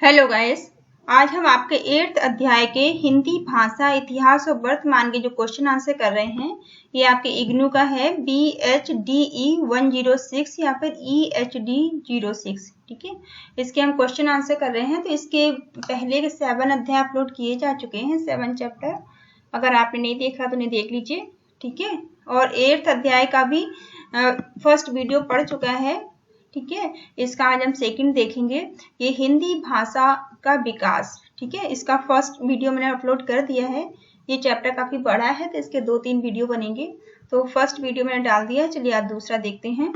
Hello guys, आज हम आपके 8th अध्याय के हिंदी भाषा इतिहास और वर्तमान के जो क्वेश्चन आंसर कर रहे हैं ये आपके इग्नू का है BHDE 106 या फिर EHD 06। ठीक है, इसके हम क्वेश्चन आंसर कर रहे हैं। तो इसके पहले के 7 अध्याय अपलोड किए जा चुके हैं, 7 चैप्टर। अगर आपने नहीं देखा तो नहीं देख लीजिए। ठीक है, और 8th अध्याय का भी फर्स्ट वीडियो पढ़ चुका है। ठीक है, इसका आज हम सेकंड देखेंगे, ये हिंदी भाषा का विकास। ठीक है, इसका फर्स्ट वीडियो मैंने अपलोड कर दिया है। ये चैप्टर काफी बड़ा है तो इसके 2-3 वीडियो बनेंगे। तो फर्स्ट वीडियो मैंने डाल दिया है, चलिए आज दूसरा देखते हैं।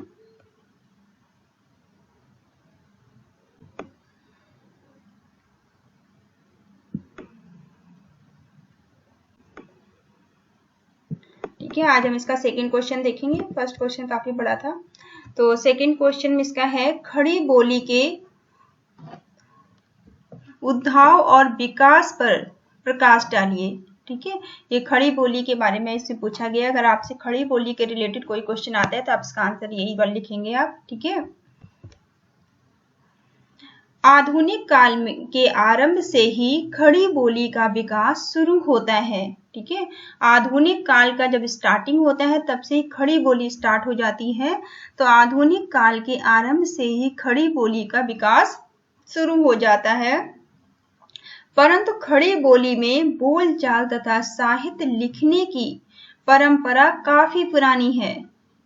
ठीक है, आज हम इसका सेकंड क्वेश्चन देखेंगे। फर्स्ट क्वेश्चन काफी बड़ा था, तो सेकंड क्वेश्चन में इसका है खड़ी बोली के उद्भव और विकास पर प्रकाश डालिए। ठीक है, ये खड़ी बोली के बारे में इससे पूछा गया। अगर आपसे खड़ी बोली के रिलेटेड कोई क्वेश्चन आता है तो आप इसका आंसर यही बार लिखेंगे आप। ठीक है, आधुनिक काल के आरंभ से ही खड़ी बोली का विकास शुरू होता है। ठीक है, आधुनिक काल का जब स्टार्टिंग होता है तब से ही खड़ी बोली स्टार्ट हो जाती है। तो आधुनिक काल के आरंभ से ही खड़ी बोली का विकास शुरू हो जाता है, परंतु खड़ी बोली में बोलचाल तथा साहित्य लिखने की परंपरा काफी पुरानी है।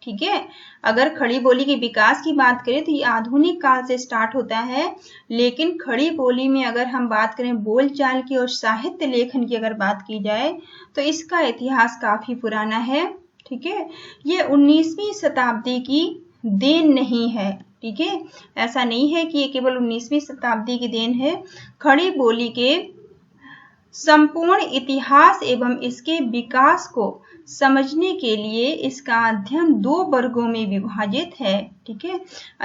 ठीक है, अगर खड़ी बोली के विकास की बात करें तो ये आधुनिक काल से स्टार्ट होता है, लेकिन खड़ी बोली में अगर हम बात करें बोलचाल की और साहित्य लेखन की अगर बात की जाए तो इसका इतिहास काफी पुराना है। ठीक है, ये 19वीं शताब्दी की देन नहीं है। ठीक है, ऐसा नहीं है कि ये केवल 19वीं शताब्दी की देन है। खड़ी बोली के संपूर्ण इतिहास एवं इसके विकास को समझने के लिए इसका अध्ययन 2 वर्गों में विभाजित है। ठीक है,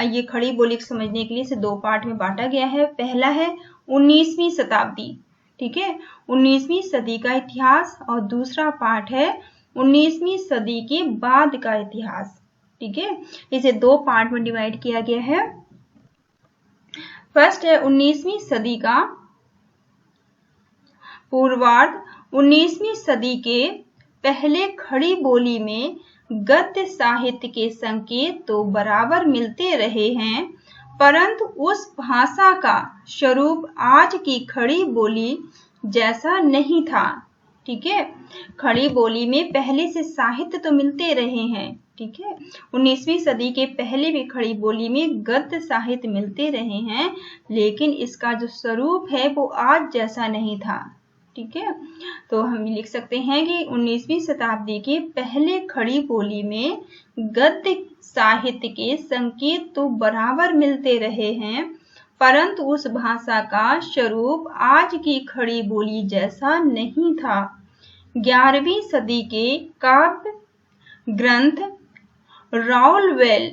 ये खड़ी बोली को समझने के लिए इसे 2 पार्ट में बांटा गया है। पहला है 19वीं शताब्दी, ठीक है, 19वीं सदी का इतिहास, और दूसरा पार्ट है 19वीं सदी के बाद का इतिहास। ठीक है, इसे 2 पार्ट में डिवाइड किया गया है। फर्स्ट है 19वीं सदी का पूर्वार्ध। 19वीं सदी के पहले खड़ी बोली में गद्य साहित्य के संकेत तो बराबर मिलते रहे हैं, परंतु उस भाषा का स्वरूप आज की खड़ी बोली जैसा नहीं था। ठीक है, खड़ी बोली में पहले से साहित्य तो मिलते रहे हैं। ठीक है, 19वीं सदी के पहले भी खड़ी बोली में गद्य साहित्य मिलते रहे हैं, लेकिन इसका जो स्वरूप है वो आज जैसा नहीं था। ठीक है, तो हम लिख सकते हैं कि 19वीं शताब्दी के पहले खड़ी बोली में गद्य साहित्य के संकेत तो बराबर मिलते रहे हैं, परंतु उस भाषा का स्वरूप आज की खड़ी बोली जैसा नहीं था। 11वीं सदी के काव्य ग्रंथ राउलवेल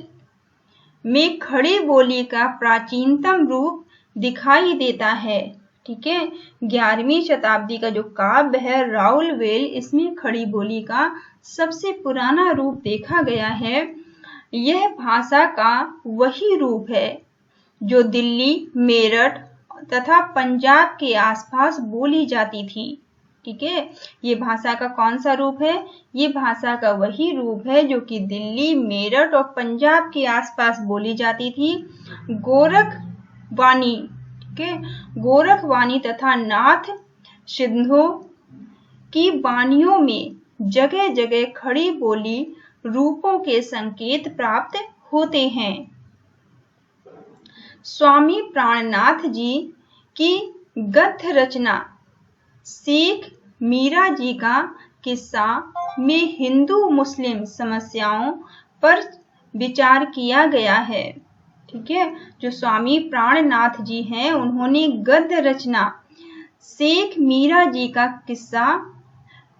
में खड़ी बोली का प्राचीनतम रूप दिखाई देता है। ठीक है, 11वीं शताब्दी का जो काव्य है राउलवेल, इसमें खड़ी बोली का सबसे पुराना रूप देखा गया है। यह भाषा का वही रूप है जो दिल्ली, मेरठ तथा पंजाब के आसपास बोली जाती थी। ठीक है, ये भाषा का कौन सा रूप है? ये भाषा का वही रूप है जो कि दिल्ली, मेरठ और पंजाब के आसपास बोली जाती थी। गोरखवाणी, ठीक है, गोरखवाणी तथा नाथ सिद्धों की वाणियों में जगह जगह खड़ी बोली रूपों के संकेत प्राप्त होते हैं। स्वामी प्राणनाथ जी की गद्य रचना शेख मीरा जी का किस्सा में हिंदू मुस्लिम समस्याओं पर विचार किया गया है। ठीक है, जो स्वामी प्राणनाथ जी हैं उन्होंने गद्य रचना शेख मीरा जी का किस्सा,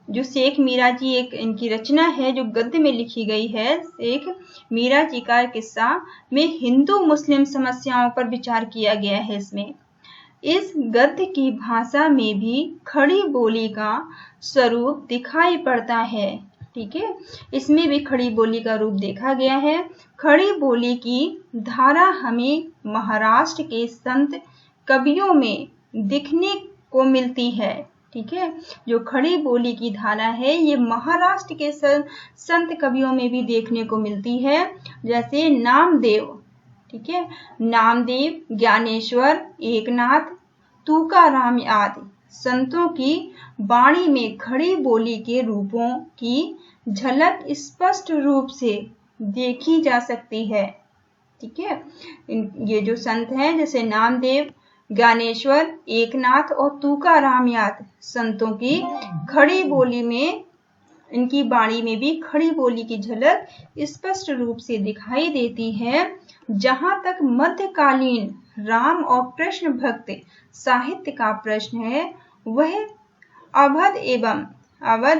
जो शेख मीरा जी एक इनकी रचना है जो गद्य में लिखी गई है, शेख मीरा जी का किस्सा में हिंदू मुस्लिम समस्याओं पर विचार किया गया है। इसमें इस गद्य की भाषा में भी खड़ी बोली का स्वरूप दिखाई पड़ता है। ठीक है, इसमें भी खड़ी बोली का रूप देखा गया है। खड़ी बोली की धारा हमें महाराष्ट्र के संत कवियों में दिखने को मिलती है। ठीक है, जो खड़ी बोली की धारा है ये महाराष्ट्र के संत कवियों में भी देखने को मिलती है, जैसे नामदेव। ठीक है, नामदेव, ज्ञानेश्वर, एकनाथ, तुकाराम आदि संतों की वाणी में खड़ी बोली के रूपों की झलक स्पष्ट रूप से देखी जा सकती है। ठीक है, ये जो संत हैं जैसे नामदेव, ज्ञानेश्वर, एकनाथ और तुकाराम आदि संतों की खड़ी बोली में, इनकी वाणी में भी खड़ी बोली की झलक स्पष्ट रूप से दिखाई देती है। जहां तक मध्यकालीन राम और कृष्ण भक्त साहित्य का प्रश्न है, वह अवध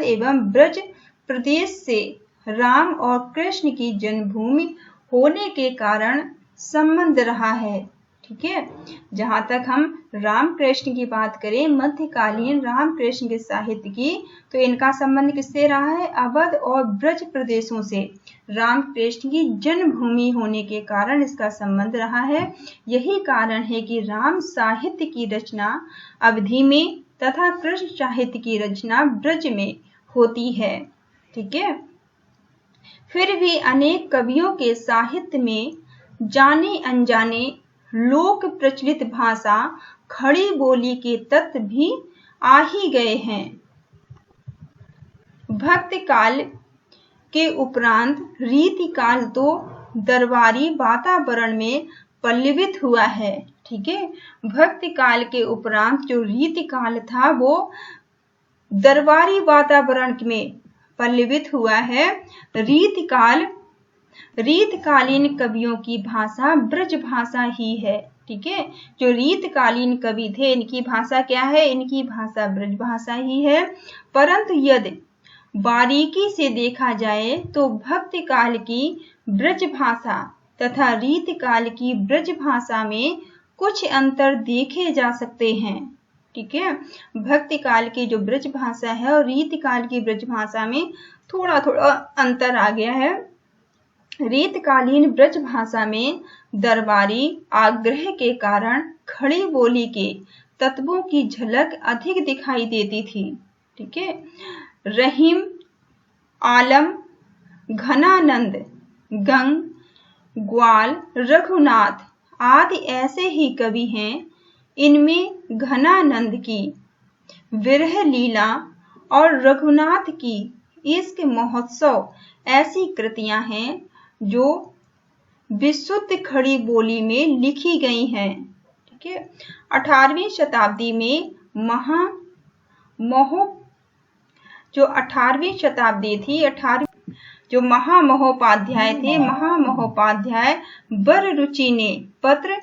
एवं ब्रज प्रदेश से राम और कृष्ण की जन्मभूमि होने के कारण संबंध रहा है। ठीक है, जहां तक हम राम कृष्ण की बात करें, मध्यकालीन राम कृष्ण के साहित्य की, तो इनका संबंध किससे रहा है? अवध और ब्रज प्रदेशों से राम कृष्ण की जन्मभूमि होने के कारण इसका संबंध रहा है। यही कारण है कि राम साहित्य की रचना अवधि में तथा कृष्ण साहित्य की रचना ब्रज में होती है। ठीक है, फिर भी अनेक कवियों के साहित्य में जाने अनजाने लोक प्रचलित भाषा खड़ी बोली के तत्व भी आ ही गए हैं। भक्त काल के उपरांत रीति काल तो दरबारी वातावरण में पल्लवित हुआ है। ठीक है, भक्ति काल के उपरांत जो रीति काल था वो दरबारी वातावरण में पल्लवित हुआ है। रीतकालीन कवियों की भाषा ब्रज भाषा ही है। ठीक है, जो रीतकालीन कवि थे इनकी भाषा क्या है? इनकी भाषा ब्रज भाषा ही है। परंतु यदि बारीकी से देखा जाए तो भक्ति काल की ब्रज भाषा तथा रीतकाल की ब्रज भाषा में कुछ अंतर देखे जा सकते हैं। ठीक है, भक्ति काल की जो ब्रज भाषा है और रीतकाल की ब्रज भाषा में थोड़ा थोड़ा अंतर आ गया है। रीतकालीन ब्रज भाषा में दरबारी आग्रह के कारण खड़ी बोली के तत्वों की झलक अधिक दिखाई देती थी। ठीक है, रहीम, आलम, घनानंद, गंग, ग्वाल, रघुनाथ आदि ऐसे ही कवि हैं। इनमें घनानंद की विरह लीला और रघुनाथ की इश्क महोत्सव ऐसी कृतियां हैं जो विशुद्ध खड़ी बोली में लिखी गई हैं। ठीक है, 18वीं शताब्दी में जो 18वीं शताब्दी थी, जो महामहोपाध्याय थे, महामहोपाध्याय वररुचि ने पत्र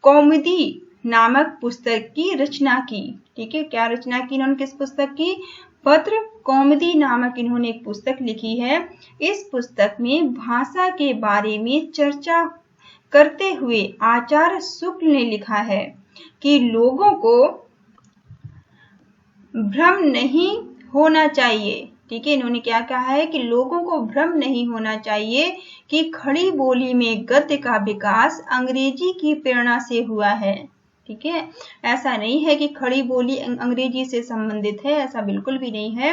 कौमुदी नामक पुस्तक की रचना की। ठीक है, क्या रचना की इन्होंने? किस पुस्तक की? पत्र कौमुदी नामक इन्होंने एक पुस्तक लिखी है। इस पुस्तक में भाषा के बारे में चर्चा करते हुए आचार्य शुक्ल ने लिखा है कि लोगों को भ्रम नहीं होना चाहिए। ठीक है, इन्होंने क्या कहा है कि लोगों को भ्रम नहीं होना चाहिए कि खड़ी बोली में गद्य का विकास अंग्रेजी की प्रेरणा से हुआ है। ठीक है, ऐसा नहीं है कि खड़ी बोली अंग्रेजी से संबंधित है, ऐसा बिल्कुल भी नहीं है।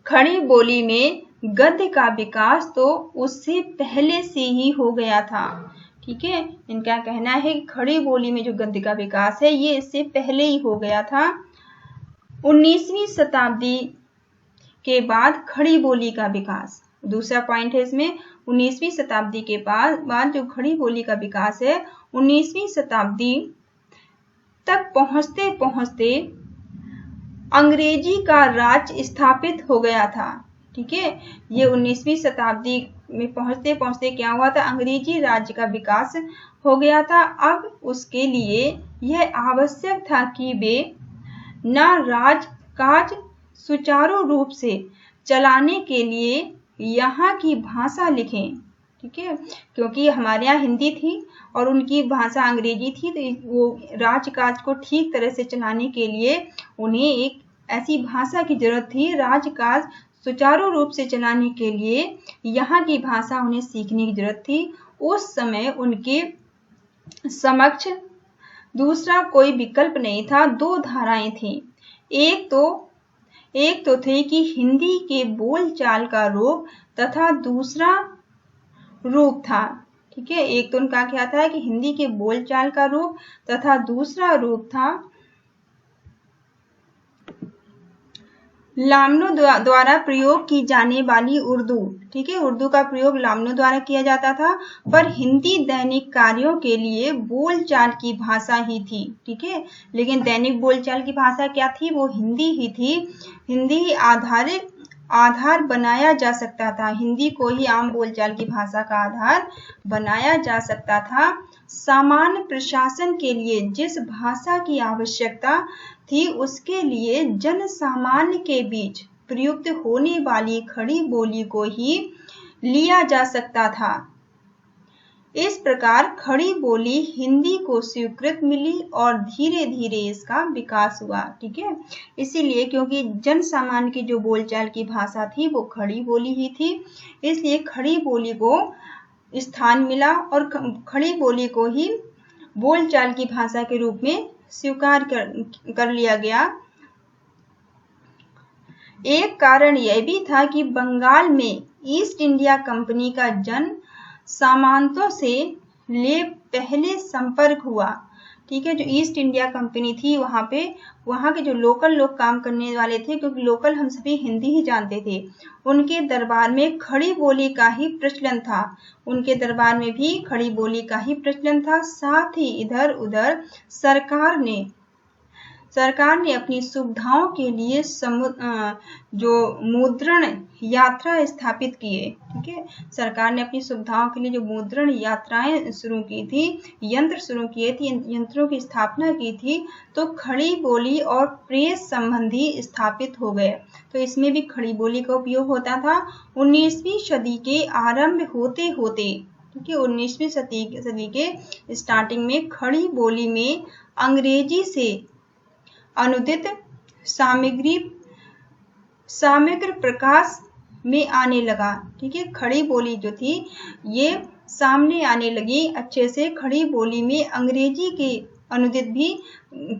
खड़ी बोली में गद्य का विकास तो उससे पहले से ही हो गया था। ठीक है, इनका कहना है कि खड़ी बोली में जो गद्य का विकास है ये इससे पहले ही हो गया था। 19वीं शताब्दी के बाद खड़ी बोली का विकास, दूसरा पॉइंट है इसमें। 19वीं शताब्दी के बाद जो खड़ी बोली का विकास है 19वीं शताब्दी तक पहुंचते पहुंचते अंग्रेजी का राज स्थापित हो गया था। ठीक है, ये 19वीं शताब्दी में पहुंचते पहुंचते क्या हुआ था? अंग्रेजी राज्य का विकास हो गया था। अब उसके लिए यह आवश्यक था कि वे न राजकाज सुचारू रूप से चलाने के लिए यहाँ की भाषा लिखें। ठीक है, क्योंकि हमारे यहाँ हिंदी थी और उनकी भाषा अंग्रेजी थी, तो वो राजकाज को ठीक तरह से चलाने के लिए उन्हें एक ऐसी भाषा की जरूरत थी। राजकाज सुचारू रूप से चलाने के लिए यहाँ की भाषा उन्हें सीखने की जरूरत थी। उस समय उनके समक्ष दूसरा कोई विकल्प नहीं था। दो धाराएं थीं। एक तो थे कि हिंदी के बोलचाल का रूप तथा दूसरा रूप था। ठीक है, एक तो उनका क्या था कि हिंदी के बोलचाल का रूप तथा दूसरा रूप था लामनों द्वारा प्रयोग की जाने वाली उर्दू। ठीक है, उर्दू का प्रयोग लामनों द्वारा किया जाता था, पर हिंदी दैनिक कार्यों के लिए बोलचाल की भाषा ही थी। ठीक है, लेकिन दैनिक बोलचाल की भाषा क्या थी? वो हिंदी ही थी। हिंदी आधार बनाया जा सकता था। हिंदी को ही आम बोलचाल की भाषा का आधार बनाया जा सकता था। सामान्य प्रशासन के लिए जिस भाषा की आवश्यकता थी, उसके लिए जन सामान्य के बीच प्रयुक्त होने वाली खड़ी बोली को ही लिया जा सकता था। इस प्रकार खड़ी बोली हिंदी को स्वीकृत मिली और धीरे धीरे इसका विकास हुआ। ठीक है, इसीलिए क्योंकि जन सामान्य की जो बोलचाल की भाषा थी वो खड़ी बोली ही थी, इसलिए खड़ी बोली को स्थान मिला और खड़ी बोली को ही बोलचाल की भाषा के रूप में स्वीकार कर लिया गया। एक कारण यह भी था कि बंगाल में ईस्ट इंडिया कंपनी का जन सामंतों से पहले संपर्क हुआ। ठीक है, जो ईस्ट इंडिया कंपनी थी वहाँ के जो लोकल लोग काम करने वाले थे, क्योंकि लोकल हम सभी हिंदी ही जानते थे, उनके दरबार में खड़ी बोली का ही प्रचलन था। उनके दरबार में भी खड़ी बोली का ही प्रचलन था। साथ ही इधर उधर सरकार ने अपनी सुविधाओं के लिए जो मुद्रण यात्रा स्थापित किए। ठीक है, सरकार ने अपनी सुविधाओं के लिए जो मुद्रण यात्राएं शुरू की थी, यंत्र शुरू किए थे, यंत्रों की स्थापना की थी, तो खड़ी बोली और प्रेस संबंधी स्थापित हो गए। तो इसमें भी खड़ी बोली का उपयोग होता था। 19वीं सदी के आरंभ होते होते, ठीक है, 19वीं सदी के स्टार्टिंग में खड़ी बोली में अंग्रेजी से अनुदित समग्र प्रकाश में आने लगा। ठीक है, खड़ी बोली जो थी ये सामने आने लगी अच्छे से। खड़ी बोली में अंग्रेजी के अनुदित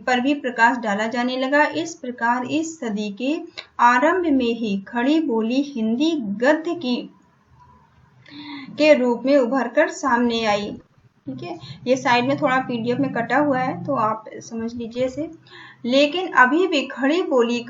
पर भी प्रकाश डाला जाने लगा। इस प्रकार इस सदी के आरंभ में ही खड़ी बोली हिंदी गद्य के रूप में उभरकर सामने आई। ठीक है, ये साइड में थोड़ा पीडीएफ में कटा हुआ है तो आप समझ लीजिए इसे। लेकिन अभी भी खड़ी बोली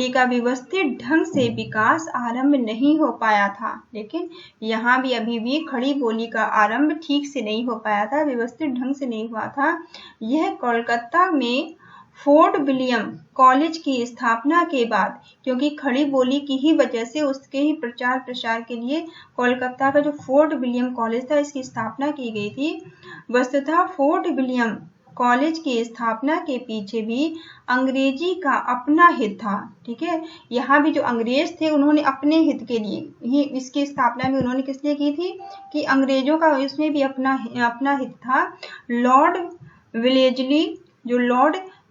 का व्यवस्थित ढंग से विकास आरंभ नहीं हो पाया था। लेकिन यहाँ भी अभी भी खड़ी बोली का आरंभ ठीक से नहीं हो पाया था, व्यवस्थित ढंग से नहीं हुआ था। यह कोलकाता में फोर्ट विलियम कॉलेज की स्थापना के बाद, क्योंकि खड़ी बोली की ही वजह से उसके ही प्रचार प्रसार के लिए कोलकाता का जो फोर्ट विलियम कॉलेज था इसकी स्थापना की गई थी। वस्तुतः फोर्ट विलियम कॉलेज की स्थापना के पीछे भी अंग्रेजी का अपना हित था। ठीक है, यहाँ भी जो अंग्रेज थे उन्होंने अपने हित के लिए ही इसकी स्थापना में उन्होंने किस लिए की थी कि अंग्रेजों का इसमें भी अपना हित था। लॉर्ड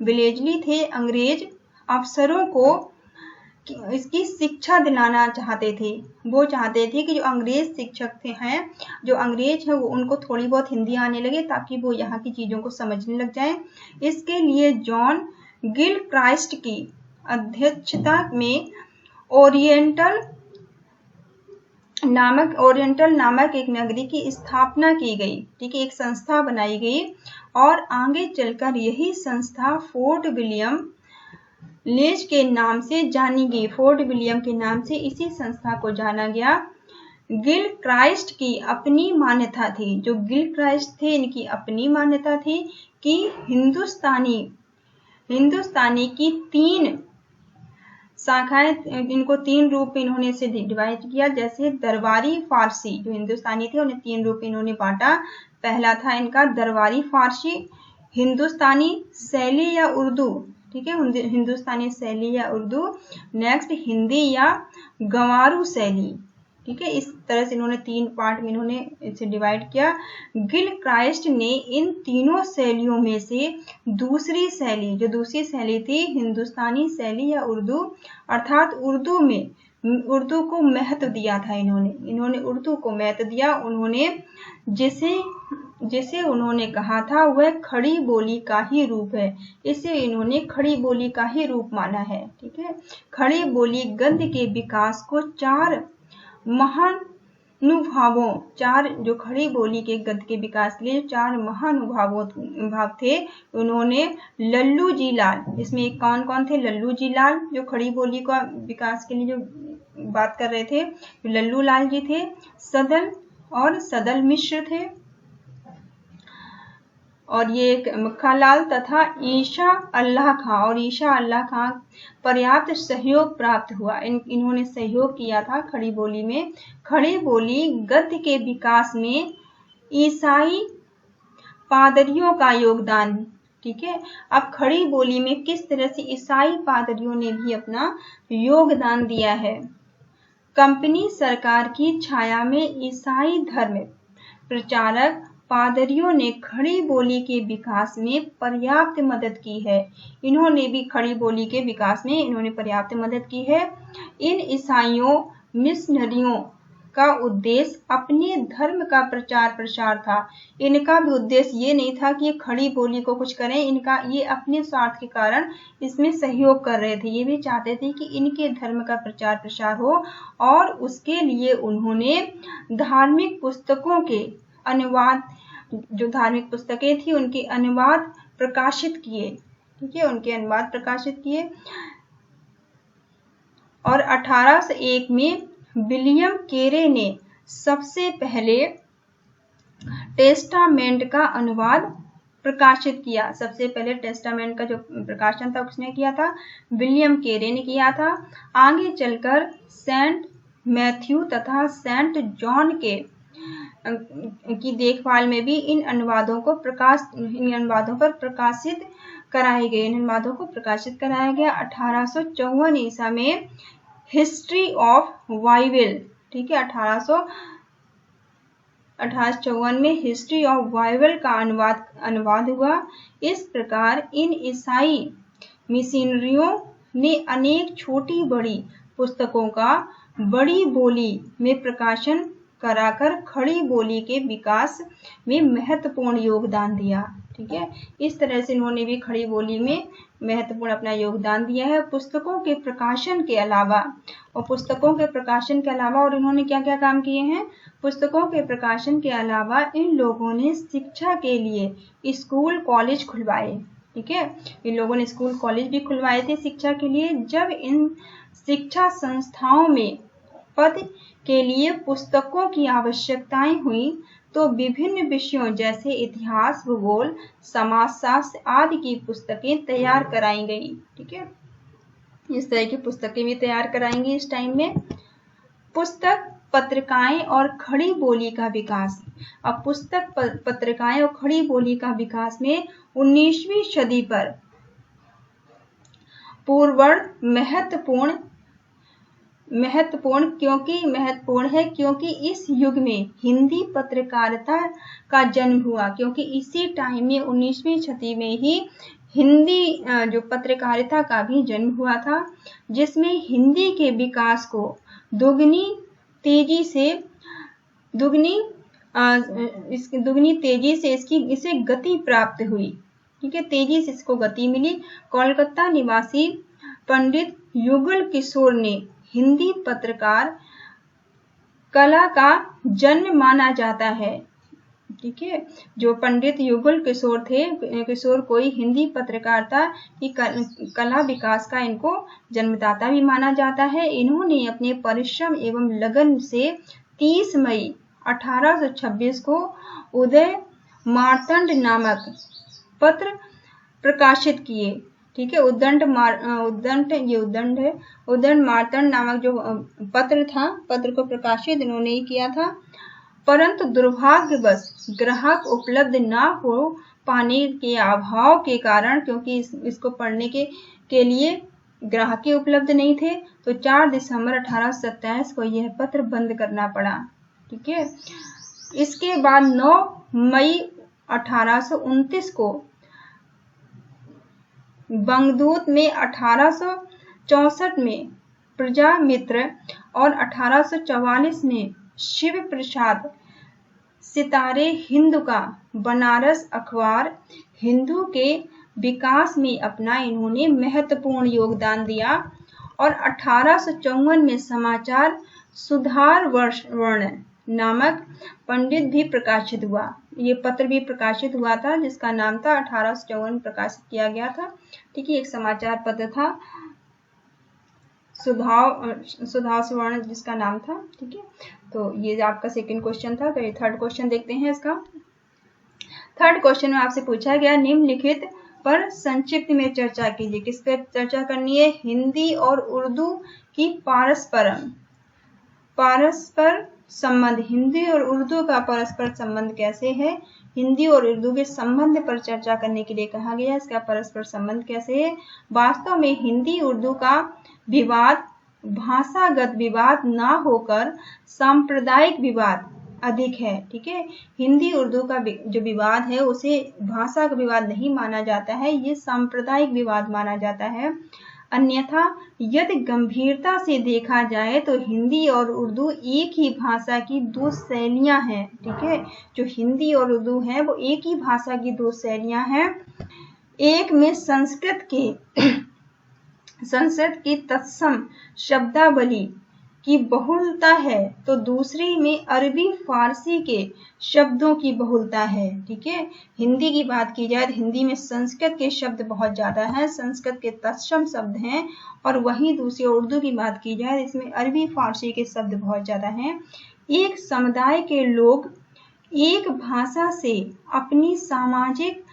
विलेजली थे, अंग्रेज अफसरों को इसकी शिक्षा दिलाना चाहते थे। वो चाहते थे कि जो अंग्रेज शिक्षक हैं, जो अंग्रेज हैं, वो उनको थोड़ी बहुत हिंदी आने लगे ताकि वो यहाँ की चीज़ों को समझने लग जाएं। इसके लिए जॉन गिलक्राइस्ट की अध्यक्षता में ओरिएंटल नामक एक नगरी की स्थापना की गई। ठीक है, एक संस्था बनाई गई और आगे चलकर यही संस्था फोर्ट विलियम कॉलेज के नाम से जानी गई। फोर्ट विलियम के नाम से इसी संस्था को जाना गया। गिलक्राइस्ट की अपनी मान्यता थी, जो गिलक्राइस्ट थे इनकी अपनी मान्यता थी कि हिंदुस्तानी की 3 शाखाएं, इनको 3 रूप में इन्होंने इसे डिवाइड किया। जैसे दरबारी फारसी, जो हिंदुस्तानी थे उन्हें 3 रूप में इन्होंने बांटा। पहला था इनका दरबारी फारसी, हिंदुस्तानी शैली या उर्दू। ठीक है, हिंदुस्तानी शैली या उर्दू। नेक्स्ट हिंदी या गंवारू शैली। ठीक है, इस तरह से इन्होंने 3 पार्ट में इन्होंने इसे डिवाइड किया। गिलक्राइस्ट ने इन तीनों शैलियों में से दूसरी शैली थी हिंदुस्तानी शैली या उर्दू, अर्थात उर्दू को महत्व दिया था। इन्होंने उर्दू को महत्व दिया। उन्होंने जिसे जिसे उन्होंने कहा था वह खड़ी बोली का ही रूप है। इसे इन्होंने खड़ी बोली का ही रूप माना है। ठीक है, खड़ी बोली गद्य के विकास को चार महानुभावों, चार जो खड़ी बोली के गद्य के विकास के लिए चार महानुभाव थे, उन्होंने लल्लू जी लाल, इसमें कौन कौन थे? लल्लू जी लाल जो खड़ी बोली का विकास के लिए जो बात कर रहे थे, लल्लू लाल जी थे, सदल और सदल मिश्र थे, और ये मक्खालाल तथा ईशा अल्लाह खां, और ईशा अल्लाह खां पर्याप्त सहयोग प्राप्त हुआ। इन्होंने सहयोग किया था खड़ी बोली में। खड़ी बोली गद्य के विकास में ईसाई पादरियों का योगदान। ठीक है, अब खड़ी बोली में किस तरह से ईसाई पादरियों ने भी अपना योगदान दिया है। कंपनी सरकार की छाया में ईसाई धर्म प्रचारक पादरियों ने खड़ी बोली के विकास में पर्याप्त मदद की है। इन्होंने भी खड़ी बोली के विकास में इन्होंने पर्याप्त मदद की है। इन ईसाइयों मिशनरियों का उद्देश्य अपने धर्म का प्रचार प्रसार था। इनका भी उद्देश्य ये नहीं था कि ये खड़ी बोली को कुछ करें, इनका ये अपने स्वार्थ के कारण इसमें सहयोग कर रहे थे। ये भी चाहते थे कि इनके धर्म का प्रचार प्रसार हो, और उसके लिए उन्होंने धार्मिक पुस्तकों के अनुवाद, जो धार्मिक पुस्तकें थी उनके अनुवाद प्रकाशित किए। ठीक है, उनके अनुवाद प्रकाशित किए। और 1801 में विलियम केरे ने सबसे पहले टेस्टामेंट का अनुवाद प्रकाशित किया। सबसे पहले टेस्टामेंट का जो प्रकाशन था उसने किया था, विलियम केरे ने किया था। आगे चलकर सेंट मैथ्यू तथा सेंट जॉन की देखभाल में भी इन अनुवादों पर प्रकाशित कराए गए। इन अनुवादों को प्रकाशित कराया गया। 1854 ईसा में हिस्ट्री ऑफ बाइबल, ठीक है, 1854 में हिस्ट्री ऑफ बाइबल का अनुवाद हुआ। इस प्रकार इन ईसाई मिशनरियों ने अनेक छोटी बड़ी पुस्तकों का बड़ी बोली में प्रकाशन कराकर खड़ी बोली के विकास में महत्वपूर्ण योगदान दिया। ठीक है, इस तरह से इन्होंने भी खड़ी बोली में महत्वपूर्ण अपना योगदान दिया है। पुस्तकों के प्रकाशन के अलावा और इन्होंने क्या क्या काम किए हैं? पुस्तकों के प्रकाशन के अलावा इन लोगों ने शिक्षा के लिए स्कूल कॉलेज खुलवाए। ठीक है, इन लोगों ने स्कूल कॉलेज भी खुलवाए थे शिक्षा के लिए। जब इन शिक्षा संस्थाओं में पद के लिए पुस्तकों की आवश्यकताएं हुई तो विभिन्न विषयों जैसे इतिहास, भूगोल, समाजशास्त्र आदि की पुस्तकें तैयार कराई गई। ठीक है, इस तरह की पुस्तकें भी तैयार कराएंगी इस टाइम में। पुस्तक, पत्रिकाएं और खड़ी बोली का विकास। अब पुस्तक, पत्रिकाएं और खड़ी बोली का विकास में 19वीं सदी पर पूर्ववर्ण महत्वपूर्ण है क्योंकि इस युग में हिंदी पत्रकारिता का जन्म हुआ। क्योंकि इसी टाइम में 19वीं सदी में ही हिंदी जो पत्रकारिता का भी जन्म हुआ था, जिसमें हिंदी के विकास को दुगनी तेजी से इसे गति प्राप्त हुई। ठीक है, तेजी से इसको गति मिली। कोलकाता निवासी पंडित युगल किशोर ने हिंदी पत्रकार कला का जन्म माना जाता है। ठीक है, जो पंडित युगल किशोर थे, किशोर कोई हिंदी पत्रकारिता की कला विकास का इनको जन्मदाता भी माना जाता है। इन्होंने अपने परिश्रम एवं लगन से 30 मई 1826 को उदय मार्तंड नामक पत्र प्रकाशित किए। ठीक है, उद्दंड मार्तंड नामक जो पत्र था, पत्र को प्रकाशित इन्होंने ही किया था। परंतु दुर्भाग्यवश ग्राहक उपलब्ध न हो पाने के अभाव के कारण, क्योंकि इसको पढ़ने के लिए ग्राहक उपलब्ध नहीं थे, तो 4 दिसंबर 1827 को यह पत्र बंद करना पड़ा। ठीक है, इसके बाद 9 मई 1829 को बंगदूत में, 1864 में प्रजामित्र और 1844 में शिव प्रसाद सितारे हिंद का बनारस अखबार हिंदू के विकास में अपना इन्होंने महत्वपूर्ण योगदान दिया और 1854 में समाचार सुधार वर्ण नामक पंडित भी प्रकाशित हुआ। ये पत्र भी प्रकाशित हुआ था जिसका नाम था 1854 प्रकाशित किया गया था। ठीक है, एक समाचार पत्र था सुधार स्वर्ण जिसका नाम था। ठीक है, तो ये आपका सेकंड क्वेश्चन था। तो थर्ड क्वेश्चन देखते हैं इसका। थर्ड क्वेश्चन में आपसे पूछा गया निम्नलिखित पर संक्षिप्त में चर्चा कीजिए। किस पर चर्चा करनी है? हिंदी और उर्दू की परस्पर संबंध। हिंदी और उर्दू का परस्पर संबंध कैसे है? हिंदी और उर्दू के संबंध पर चर्चा करने के लिए कहा गया। इसका परस्पर संबंध कैसे है? वास्तव में हिंदी उर्दू का विवाद भाषागत विवाद ना होकर सांप्रदायिक विवाद अधिक है। ठीक है, हिंदी उर्दू का जो विवाद है उसे भाषा का विवाद नहीं माना जाता है, ये सांप्रदायिक विवाद माना जाता है। अन्यथा यदि गंभीरता से देखा जाए तो हिंदी और उर्दू एक ही भाषा की दो शैलियां हैं। ठीक है, जो हिंदी और उर्दू है वो एक ही भाषा की दो शैलियां हैं। एक में संस्कृत की तत्सम शब्दावली की बहुलता है तो दूसरी में अरबी फारसी के शब्दों की बहुलता है। ठीक है, हिंदी की बात की जाए तो हिंदी में संस्कृत के शब्द बहुत ज्यादा हैं, संस्कृत के तत्सम शब्द हैं, और वहीं दूसरी उर्दू की बात की जाए इसमें अरबी फारसी के शब्द बहुत ज्यादा हैं। एक समुदाय के लोग एक भाषा से अपनी सामाजिक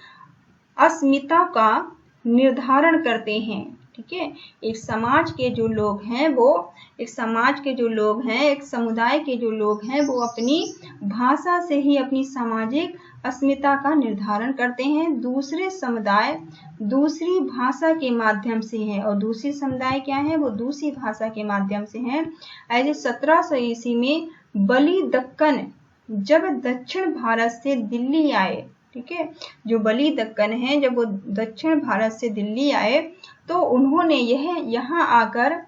अस्मिता का निर्धारण करते हैं। ठीक है, एक समाज के जो लोग हैं एक समुदाय के जो लोग हैं वो अपनी भाषा से ही अपनी सामाजिक अस्मिता का निर्धारण करते हैं। दूसरे समुदाय दूसरी भाषा के माध्यम से है और दूसरी समुदाय क्या है? वो दूसरी भाषा के माध्यम से है। ऐसे 1700 ईस्वी में बली दक्कन जब दक्षिण भारत से दिल्ली आए, ठीक है, जो बली दक्कन है जब वो दक्षिण भारत से दिल्ली आए तो उन्होंने यहाँ आकर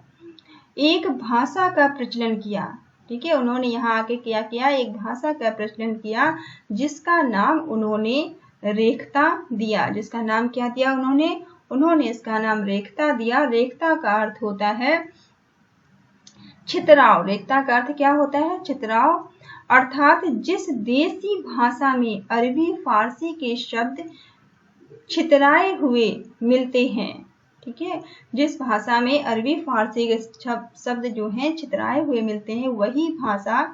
एक भाषा का प्रचलन किया। ठीक है, उन्होंने यहाँ आके क्या किया? एक भाषा का प्रचलन किया जिसका नाम उन्होंने रेखता दिया। जिसका नाम क्या दिया उन्होंने इसका नाम रेखता दिया। रेखता का अर्थ होता है छितराव। रेखता का अर्थ क्या होता है? छितराव, अर्थात जिस देसी भाषा में अरबी फारसी के शब्द छितराए हुए मिलते हैं। ठीक है, जिस भाषा में अरबी फारसी के शब्द जो हैं छितराए हुए मिलते हैं वही भाषा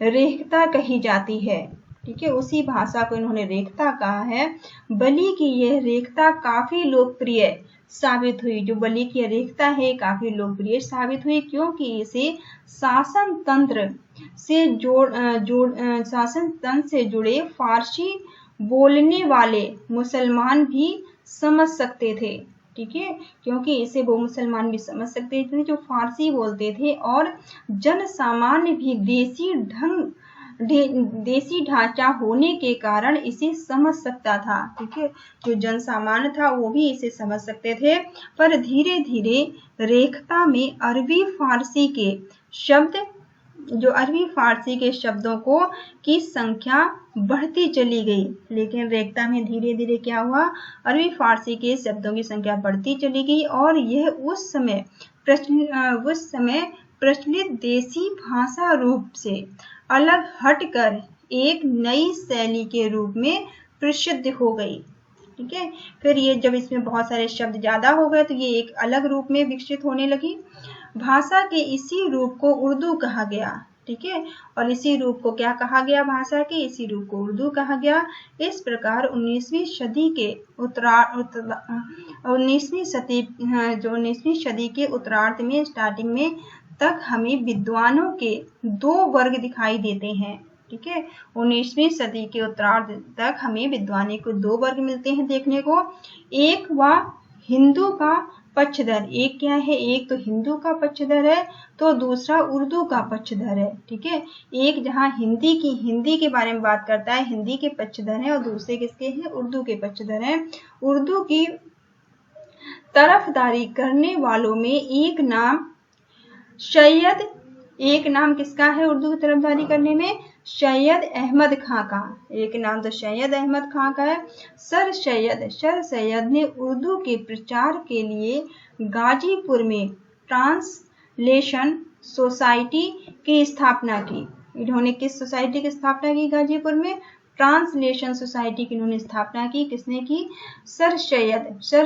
रेखता कही जाती है। ठीक है, उसी भाषा को इन्होंने रेखता कहा है। बली की यह रेखता काफी लोकप्रिय साबित हुई। जो बली की रेखता है काफी लोकप्रिय साबित हुई क्योंकि इसे शासन तंत्र से जुड़े फारसी बोलने वाले मुसलमान भी समझ सकते थे। ठीक है, क्योंकि इसे वो मुसलमान भी समझ सकते थे जो फारसी बोलते थे, और जन सामान्य भी देसी ढांचा होने के कारण इसे समझ सकता था। ठीक है, जो जन सामान्य था वो भी इसे समझ सकते थे। पर धीरे धीरे रेखता में अरबी फारसी के शब्दों की संख्या बढ़ती चली गई। लेकिन रेखता में धीरे धीरे क्या हुआ? अरबी फारसी के शब्दों की संख्या बढ़ती चली गई और यह उस समय प्रचलित देसी भाषा रूप से अलग हटकर एक नई शैली के रूप में प्रसिद्ध हो गई। ठीक है, फिर ये जब इसमें बहुत सारे शब्द ज्यादा हो गए तो ये एक अलग रूप में विकसित होने लगी। भाषा के इसी रूप को उर्दू कहा गया। ठीक है, और इसी रूप को क्या कहा गया? भाषा के इसी रूप को उर्दू कहा गया। इस प्रकार 19वीं सदी के उत्तरार्ध में स्टार्टिंग में तक हमें विद्वानों के दो वर्ग दिखाई देते हैं। ठीक है, 19वीं सदी के उत्तरार्ध तक हमें विद्वानों को दो वर्ग मिलते हैं देखने को। एक व हिंदू का पक्षधर। एक क्या है? एक तो हिंदू का पक्षधर है तो दूसरा उर्दू का पक्षधर है। ठीक है, एक जहाँ हिंदी के बारे में बात करता है, हिंदी के पक्षधर हैं, और दूसरे किसके हैं? उर्दू के पक्षधर हैं। उर्दू की तरफदारी करने वालों में एक नाम सैयद एक नाम किसका है उर्दू की तरफदारी करने में? सैयद अहमद खां का। एक नाम तो सैयद अहमद खां का है। सर सैयद ने उर्दू के प्रचार के लिए गाजीपुर में ट्रांसलेशन सोसाइटी की स्थापना की। इन्होंने किस सोसाइटी की स्थापना की गाजीपुर में? ट्रांसलेशन सोसाइटी की इन्होंने स्थापना की। किसने की? सर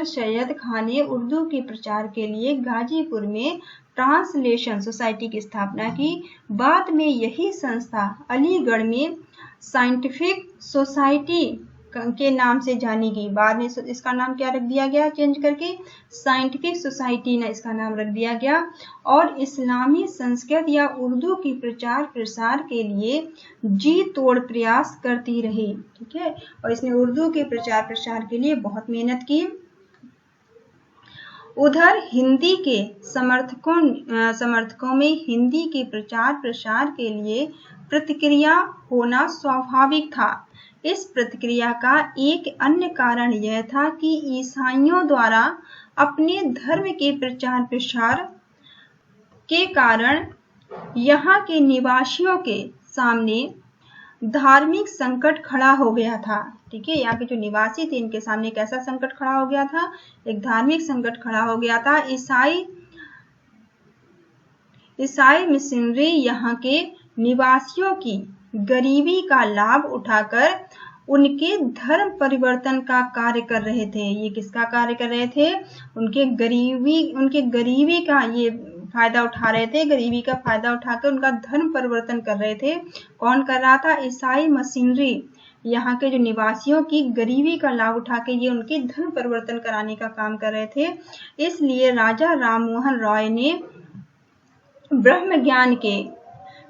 सैयद खान ने उर्दू के प्रचार के लिए गाजीपुर में ट्रांसलेशन सोसाइटी की स्थापना की। बाद में यही संस्था अलीगढ़ में साइंटिफिक सोसाइटी के नाम से जानी गई। बाद में इसका नाम क्या रख दिया गया? चेंज करके साइंटिफिक सोसाइटी ने इसका नाम रख दिया गया। और इस्लामी संस्कृत या उर्दू की प्रचार प्रसार के लिए जी तोड़ प्रयास करती रही। ठीक है, और इसने उर्दू के प्रचार प्रसार के लिए बहुत मेहनत की। उधर हिंदी के समर्थकों में हिंदी के प्रचार प्रसार के लिए प्रतिक्रिया होना स्वाभाविक था। इस प्रतिक्रिया का एक अन्य कारण यह था कि ईसाइयों द्वारा अपने धर्म के प्रचार प्रसार के कारण यहाँ के निवासियों के सामने धार्मिक संकट खड़ा हो गया था। ठीक है, यहाँ के जो निवासी थे इनके सामने कैसा संकट खड़ा हो गया था? एक धार्मिक संकट खड़ा हो गया था। ईसाई मिशनरी यहाँ के निवासियों की गरीबी का लाभ उठाकर उनके धर्म परिवर्तन का कार्य कर रहे थे। ये किसका कार्य कर रहे थे? उनके गरीबी का ये फायदा उठा रहे थे। गरीबी का फायदा उठाकर उनका धर्म परिवर्तन कर रहे थे। कौन कर रहा था? ईसाई मशीनरी यहाँ के जो निवासियों की गरीबी का लाभ उठा के ये उनके धर्म परिवर्तन कराने का काम कर रहे थे। इसलिए राजा राममोहन रॉय ने ब्रह्म ज्ञान के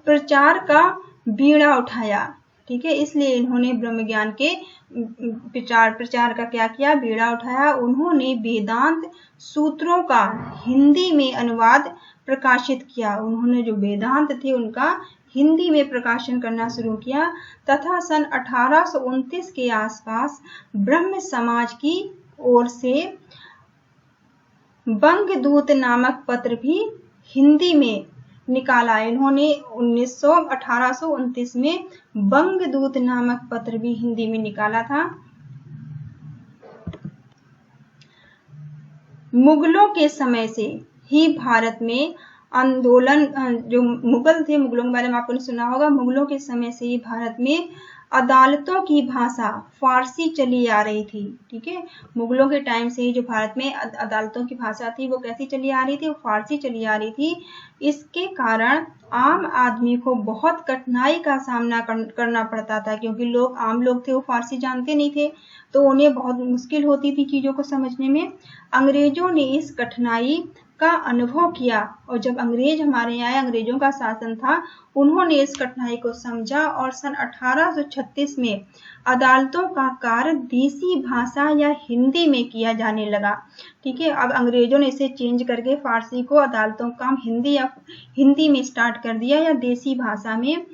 प्रचार का बीड़ा उठाया। ठीक है, इसलिए इन्होंने ब्रह्म ज्ञान के प्रचार का क्या किया? बीड़ा उठाया। उन्होंने वेदांत सूत्रों का हिंदी में अनुवाद प्रकाशित किया। उन्होंने जो वेदांत थे उनका हिंदी में प्रकाशन करना शुरू किया तथा सन 1829 के आसपास ब्रह्म समाज की ओर से बंगदूत नामक पत्र भी हिंदी में निकाला। इन्होंने 1829 में बंगदूत नामक पत्र भी हिंदी में निकाला था। मुगलों के समय से ही भारत में आंदोलन, जो मुगल थे, मुगलों के बारे में आपने सुना होगा। मुगलों के समय से ही भारत में अदालतों की भाषा फारसी चली आ रही थी। ठीक है, मुगलों के टाइम से ही जो भारत में अदालतों की भाषा थी वो कैसी चली आ रही थी? वो फारसी चली आ रही थी। इसके कारण आम आदमी को बहुत कठिनाई का सामना करना पड़ता था, क्योंकि आम लोग थे वो फारसी जानते नहीं थे, तो उन्हें बहुत मुश्किल होती थी चीजों को समझने में। अंग्रेजों ने इस कठिनाई का अनुभव किया और जब अंग्रेज हमारे यहाँ आए, अंग्रेजों का शासन था, उन्होंने इस कठिनाई को समझा और सन 1836 में अदालतों का कार्य देसी भाषा या हिंदी में किया जाने लगा। ठीक है, अब अंग्रेजों ने इसे चेंज करके फारसी को अदालतों का हिंदी में स्टार्ट कर दिया या देसी भाषा में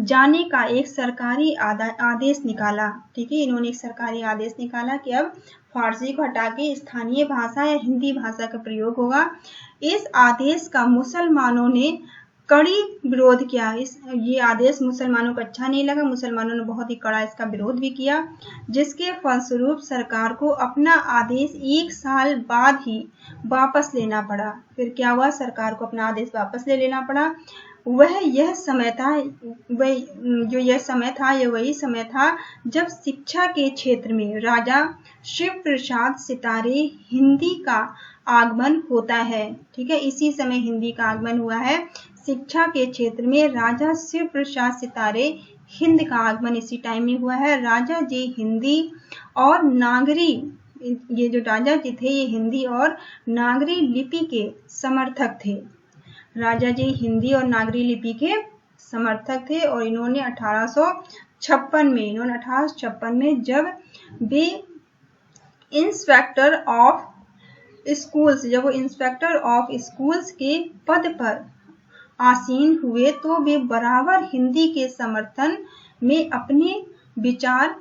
जाने का एक सरकारी आदेश निकाला। ठीक है, इन्होंने एक सरकारी आदेश निकाला कि अब फारसी को हटा के स्थानीय भाषा या हिंदी भाषा का प्रयोग होगा। इस आदेश का मुसलमानों ने कड़ी विरोध किया। ये आदेश मुसलमानों को अच्छा नहीं लगा। मुसलमानों ने बहुत ही कड़ा इसका विरोध भी किया, जिसके फलस्वरूप सरकार को अपना आदेश 1 साल बाद ही वापस लेना पड़ा। फिर क्या हुआ? सरकार को अपना आदेश वापस ले लेना पड़ा। यह वही समय था जब शिक्षा के क्षेत्र में राजा शिव प्रसाद सितारे हिंदी का आगमन होता है। ठीक है, इसी समय हिंदी का आगमन हुआ है। शिक्षा के क्षेत्र में राजा शिव प्रसाद सितारे हिंद का आगमन इसी टाइम में हुआ है। राजा जी हिंदी और नागरी, ये जो राजा जी थे ये हिंदी और नागरी लिपि के समर्थक थे। राजा जी हिंदी और नागरी लिपि के समर्थक थे और इन्होंने 1856 में जब वे इंस्पेक्टर ऑफ स्कूल्स के पद पर आसीन हुए तो वे बराबर हिंदी के समर्थन में अपने विचार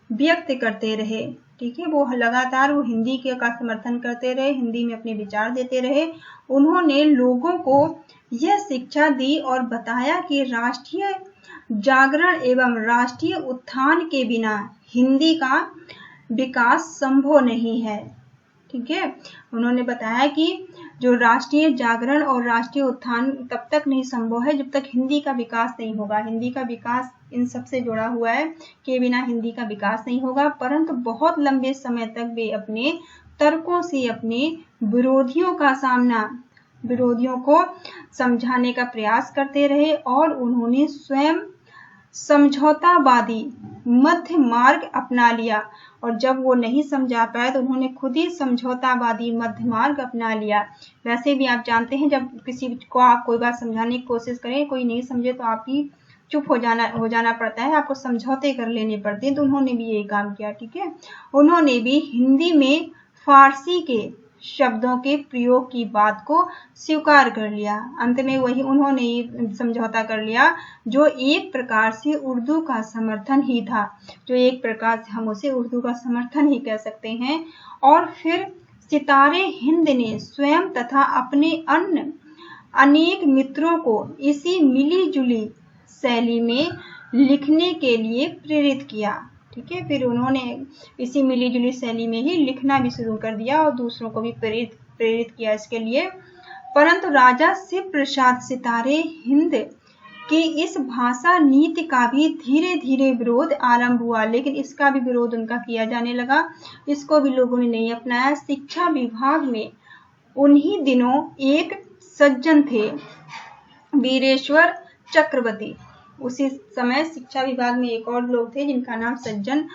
व्यक्त करते रहे। ठीक है, वो लगातार हिंदी का समर्थन करते रहे, हिंदी में अपने विचार देते रहे। उन्होंने लोगों को यह शिक्षा दी और बताया कि राष्ट्रीय जागरण एवं राष्ट्रीय उत्थान के बिना हिंदी का विकास संभव नहीं है। ठीक है, उन्होंने बताया कि जो राष्ट्रीय जागरण और राष्ट्रीय उत्थान तब तक नहीं संभव है जब तक हिंदी का विकास नहीं होगा। हिंदी का विकास इन सबसे जुड़ा हुआ है, के बिना हिंदी का विकास नहीं होगा। परंतु बहुत लंबे समय तक वे अपने तर्कों से अपने विरोधियों को समझाने का प्रयास करते रहे और उन्होंने स्वयं समझौतावादी मध्य मार्ग अपना लिया। और जब वो नहीं समझा पाए तो उन्होंने खुद ही समझौतावादी मध्य मार्ग अपना लिया। वैसे भी आप जानते हैं, जब किसी को आप कोई बात समझाने की कोशिश करें, कोई नहीं समझे तो आप ही चुप हो जाना पड़ता है, आपको समझौते कर लेने पड़ते हैं। तो उन्होंने भी यही काम किया। ठीक है, उन्होंने भी हिंदी में फारसी के शब्दों के प्रयोग की बात को स्वीकार कर लिया। अंत में वही उन्होंने ही समझौता कर लिया जो एक प्रकार से उर्दू का समर्थन ही था, जो एक प्रकार से हम उसे उर्दू का समर्थन ही कह सकते हैं। और फिर सितारे हिंद ने स्वयं तथा अपने अन्य अनेक मित्रों को इसी मिली जुली शैली में लिखने के लिए प्रेरित किया। ठीक है, फिर उन्होंने इसी मिली जुली शैली में ही लिखना भी शुरू कर दिया और दूसरों को भी प्रेरित किया इसके लिए। परंतु राजा शिव प्रसाद सितारे हिंद की इस भाषा नीति का भी धीरे धीरे विरोध आरंभ हुआ, लेकिन इसका भी विरोध उनका किया जाने लगा। इसको भी लोगों ने नहीं अपनाया। शिक्षा विभाग में उन्हीं दिनों एक सज्जन थे, वीरेश्वर चक्रवर्ती। उसी समय शिक्षा विभाग में एक और लोग थे जिनका नाम सज्जन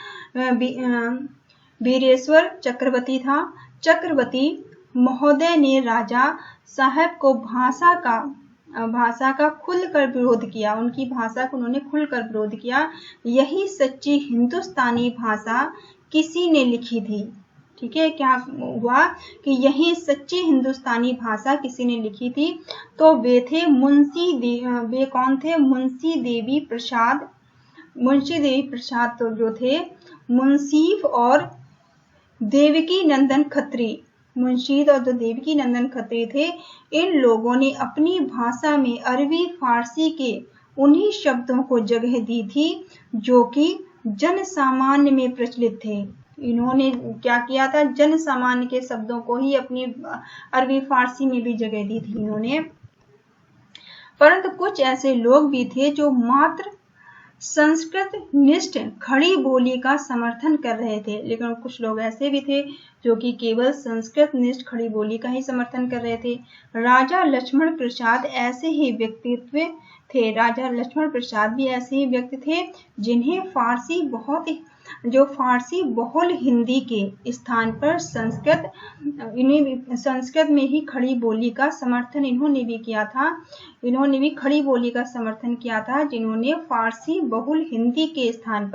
वीरेश्वर चक्रवर्ती था। चक्रवर्ती महोदय ने राजा साहब को भाषा का खुलकर विरोध किया। उनकी भाषा को उन्होंने खुलकर विरोध किया। यही सच्ची हिंदुस्तानी भाषा किसी ने लिखी थी। ठीक है, क्या हुआ कि यही सच्ची हिंदुस्तानी भाषा किसी ने लिखी थी। तो वे थे वे कौन थे? मुंशी देवी प्रसाद तो जो थे मुंशीफ और देवकी नंदन खत्री। मुंशीद और जो देवकी नंदन खत्री थे, इन लोगों ने अपनी भाषा में अरबी फारसी के उन्हीं शब्दों को जगह दी थी जो कि जन सामान्य में प्रचलित थे। इन्होंने क्या किया था? जन सामान्य के शब्दों को ही अपनी अरबी फारसी में भी जगह दी थी इन्होंने। परंतु कुछ ऐसे लोग भी थे जो मात्र संस्कृत निष्ठ खड़ी बोली का समर्थन कर रहे थे, लेकिन कुछ लोग ऐसे भी थे जो कि केवल संस्कृत निष्ठ खड़ी बोली का ही समर्थन कर रहे थे। राजा लक्ष्मण प्रसाद ऐसे ही व्यक्तित्व थे। राजा लक्ष्मण प्रसाद भी ऐसे ही व्यक्ति थे जिन्हें फारसी बहुल हिंदी के स्थान पर संस्कृत में ही खड़ी बोली का समर्थन इन्होंने भी किया था। इन्होंने भी खड़ी बोली का समर्थन किया था, जिन्होंने फारसी बहुल हिंदी के स्थान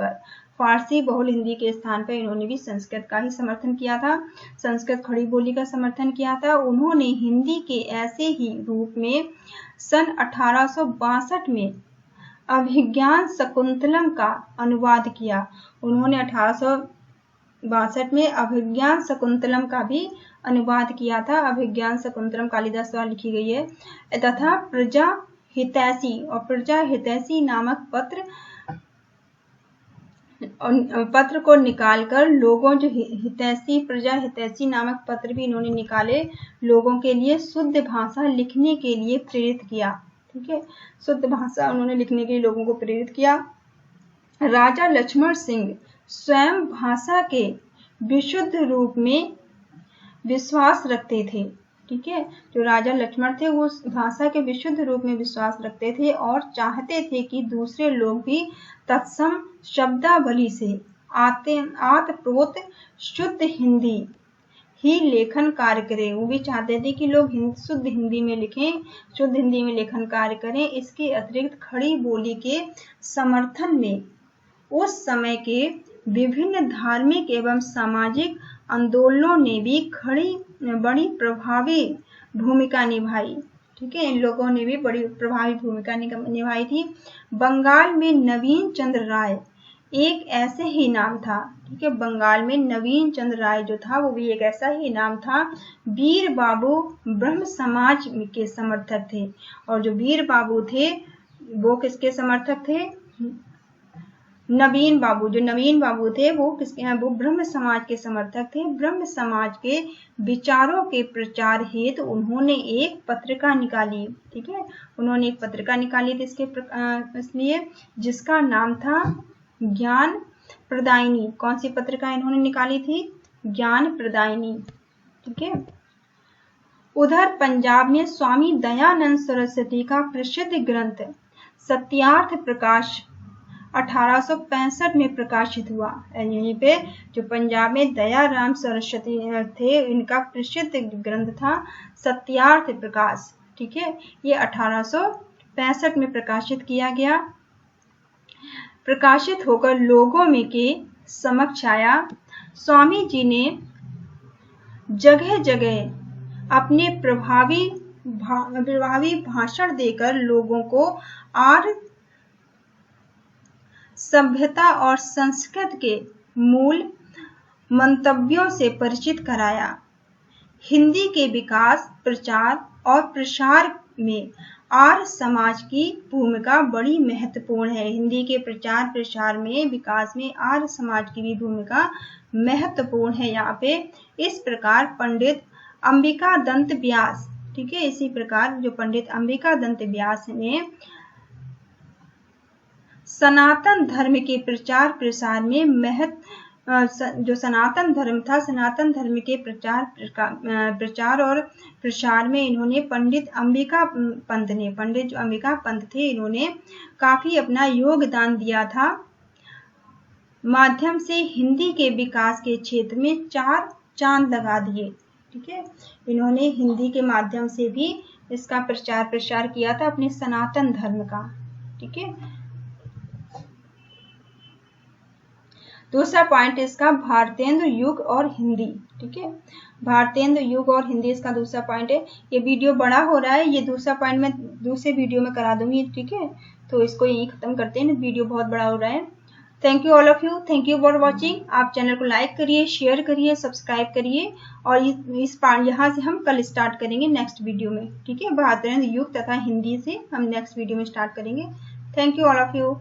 पर इन्होंने भी संस्कृत का ही समर्थन किया था, संस्कृत खड़ी बोली का समर्थन किया था। उन्होंने हिंदी के ऐसे ही रूप में सन 1862 में अभिज्ञान शकुंतलम का अनुवाद किया। उन्होंने 1862 में अभिज्ञान शकुंतलम का भी अनुवाद किया था। अभिज्ञान शकुंतलम कालिदास द्वारा लिखी गई है। तथा प्रजा हितैषी नामक पत्र को निकालकर लोगों प्रजा हितैषी नामक पत्र भी इन्होंने निकाले, लोगों के लिए शुद्ध भाषा लिखने के लिए प्रेरित किया। ठीक है, शुद्ध भाषा उन्होंने लिखने के लिए लोगों को प्रेरित किया। राजा लक्ष्मण सिंह स्वयं भाषा के विशुद्ध रूप में विश्वास रखते थे। ठीक है, जो राजा लक्ष्मण थे वो भाषा के विशुद्ध रूप में विश्वास रखते थे और चाहते थे कि दूसरे लोग भी तत्सम शब्दावली से आतप्रोत शुद्ध हिंदी ही लेखन कार्य करें। वो भी चाहते थे कि लोग शुद्ध हिंदी में लिखें, शुद्ध हिंदी में लेखन कार्य करें। इसके अतिरिक्त खड़ी बोली के समर्थन में उस समय के विभिन्न धार्मिक एवं सामाजिक आंदोलनों ने भी बड़ी प्रभावी भूमिका निभाई। ठीक है, इन लोगों ने भी बड़ी प्रभावी भूमिका निभाई थी। बंगाल में नवीन चंद्र राय एक ऐसे ही नाम था। ठीक है, बंगाल में नवीन चंद्र राय जो था वो भी एक ऐसा ही नाम था। वीर बाबू ब्रह्म समाज के समर्थक थे, और जो वीर बाबू थे वो किसके समर्थक थे? नवीन बाबू। जो नवीन बाबू थे वो किसके हैं? वो ब्रह्म समाज के समर्थक थे। ब्रह्म समाज के विचारों के प्रचार हेतु उन्होंने एक पत्रिका निकाली। ठीक है, उन्होंने एक पत्रिका निकाली थी इसलिए जिसका नाम था ज्ञान प्रदायिनी। कौन सी पत्रिका इन्होंने निकाली थी? ज्ञान प्रदायिनी। ठीक है, उधर पंजाब में स्वामी दयानंद सरस्वती का प्रसिद्ध ग्रंथ सत्यार्थ प्रकाश 1865 में प्रकाशित हुआ। यहीं पे जो पंजाब में दयाराम सरस्वती थे, इनका प्रसिद्ध ग्रंथ था सत्यार्थ प्रकाश। ठीक है, ये 1865 में प्रकाशित किया गया। प्रकाशित होकर लोगों में के समक्ष आया। स्वामी जी ने जगह जगह अपने प्रभावी भाषण देकर लोगों को आर्य सभ्यता और संस्कृत के मूल मंतव्यों से परिचित कराया। हिंदी के विकास, प्रचार और प्रसार में आर्य समाज की भूमिका बड़ी महत्वपूर्ण है। हिंदी के प्रचार प्रसार में, विकास में आर्य समाज की भी भूमिका महत्वपूर्ण है यहाँ पे। इस प्रकार पंडित अंबिका दंत व्यास, ठीक है, इसी प्रकार जो पंडित अंबिका दंत व्यास ने सनातन धर्म के प्रचार प्रसार में जो सनातन धर्म था, सनातन धर्म के प्रचार और प्रसार में इन्होंने पंडित जो अंबिका पंत थे, इन्होंने काफी अपना योगदान दिया था। माध्यम से हिंदी के विकास के क्षेत्र में 4 चांद लगा दिए। ठीक है, इन्होंने हिंदी के माध्यम से भी इसका प्रचार प्रसार किया था अपने सनातन धर्म का। ठीक है, दूसरा पॉइंट इसका भारतेंद्र युग और हिंदी। ठीक है, भारतेंद्र युग और हिंदी इसका दूसरा पॉइंट है। ये वीडियो बड़ा हो रहा है, ये दूसरा पॉइंट मैं दूसरे वीडियो में करा दूंगी। ठीक है, तो इसको यहीं खत्म करते हैं, वीडियो बहुत बड़ा हो रहा है। Thank you all of you, thank you for watching. आप चैनल को लाइक करिए, शेयर करिए, सब्सक्राइब करिए, और इस पार्ट यहाँ से हम कल स्टार्ट करेंगे नेक्स्ट वीडियो में। ठीक है, भारतेंद्र युग तथा हिंदी से हम नेक्स्ट वीडियो में स्टार्ट करेंगे। Thank you all of you.